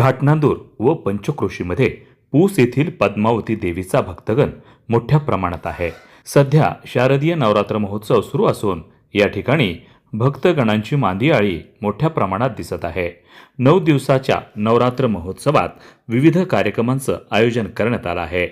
घाटनांदूर व पंचक्रोशीमध्ये पूस येथील पद्मावती देवीचा भक्तगण मोठ्या प्रमाणात आहे। सध्या शारदीय नवरात्र महोत्सव सुरू असून या ठिकाणी भक्तगणांची मांदियाळी मोठ्या प्रमाणात दिसत आहे। 9 दिवसाच्या नवरात्र महोत्सवात विविध कार्यक्रमांचं आयोजन करण्यात आलं आहे।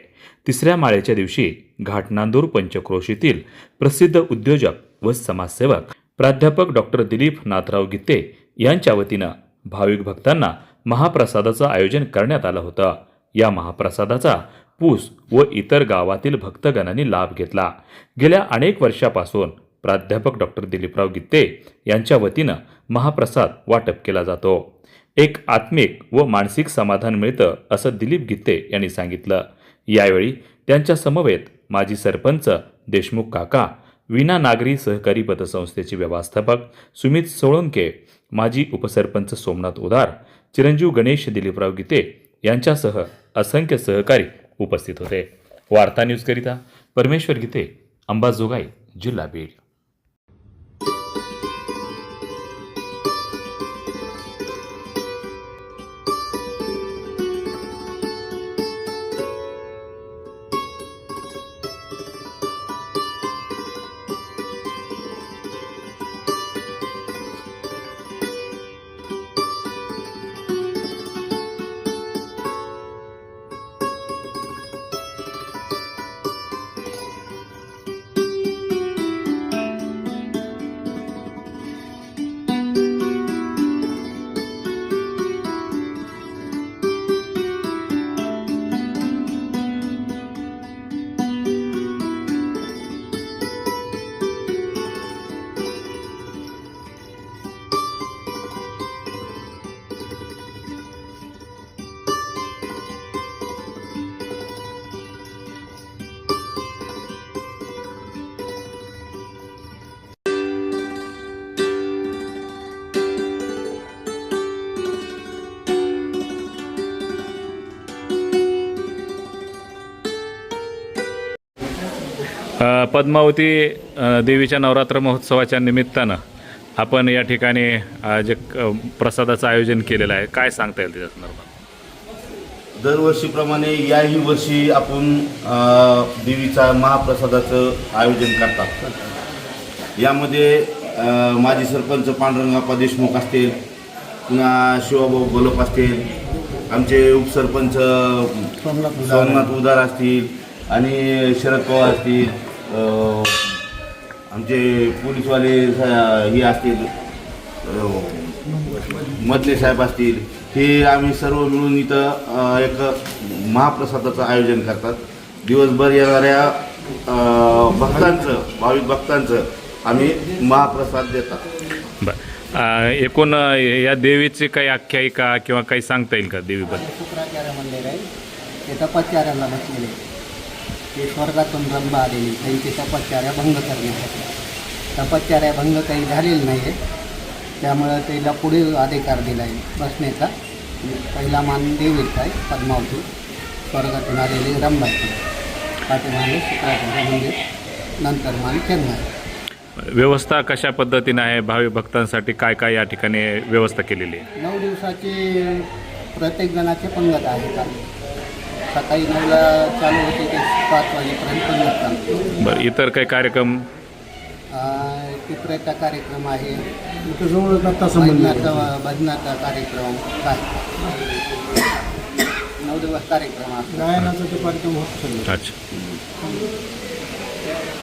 तिसऱ्या माळेच्या दिवशी घाटनांदूर पंचक्रोशीतील प्रसिद्ध उद्योजक व समाजसेवक प्राध्यापक डॉक्टर दिलीप नाथराव गीते यांच्या वतीनं भाविक भक्तांना महाप्रसादाचं आयोजन करण्यात आलं होतं। या महाप्रसादाचा पूस व इतर गावातील भक्तगणांनी लाभ घेतला। गेल्या अनेक वर्षापासून प्राध्यापक डॉक्टर दिलीपराव गीते यांच्या वतीनं महाप्रसाद वाटप केला जातो। एक आत्मिक व मानसिक समाधान मिळतं असं दिलीप गीते यांनी सांगितलं। यावेळी त्यांच्या समवेत माजी सरपंच देशमुख काका, विना नागरी सहकारी पतसंस्थेचे व्यवस्थापक सुमित सोळंके, माजी उपसरपंच सोमनाथ उदार, चिरंजीव गणेश दिलीपराव गीते यांच्यासह असंख्य सहकारी उपस्थित होते। वार्ता न्यूजकरिता परमेश्वर गीते, अंबाजोगाई, जिल्हा बीड। पद्मावती देवीच्या नवरात्र महोत्सवाच्या निमित्तानं आपण या ठिकाणी जे प्रसादाचं आयोजन केलेलं आहे, काय सांगता येईल त्याच्या संदर्भात? दरवर्षीप्रमाणे याही वर्षी आपण देवीचा महाप्रसादाचं आयोजन करतात। यामध्ये माजी सरपंच पांडुरंगाप्पा देशमुख असतील, पुन्हा शिवाभाऊ गोलप असतील, आमचे उपसरपंच सोमनाथ उदार असतील आणि शरद पवार असतील, आमचे पोलीसवाले हे असतील, मदने साहेब असतील, हे आम्ही सर्व मिळून इथं एक महाप्रसादाचं आयोजन करतात। दिवसभर येणाऱ्या भाविक भक्तांचं आम्ही महाप्रसाद देतात। बरं, एकूण या देवीची काही आख्यायिका किंवा काही सांगता येईल का देवीबद्दल? शुक्राचार्य मंदिर आहे, ते तपश्चर्याला बसलेले, ते स्वर्गातून ब्रह्मा आलेली, त्यांची तपश्चर्या भंग करण्यासाठी। तपश्चर्या भंग काही झालेली नाही आहे, त्यामुळं त्याला पुढे अधिकार दिला आहे बसण्याचा। पहिला मान देवीचा आहे पद्मावती, स्वर्गातून आलेली ब्रह्माची, पाठीमागे शुक्राचार्य मंदिर, नंतर मान चेन्नई। व्यवस्था कशा पद्धतीने आहे? भाविक भक्तांसाठी काय काय या ठिकाणी व्यवस्था केलेली आहे? 9 दिवसाची प्रत्येक जणाचे पंगत आहे का, सकाळी 9ला चालू होते ते 5 वाजेपर्यंत पंगत चालते। बरं, इतर काही कार्यक्रम? चित्राचा कार्यक्रम आहे, भजनाचा कार्यक्रम, काय 9 दिवस कार्यक्रम आहे, गायनाचा कार्यक्रम होतो। अच्छा।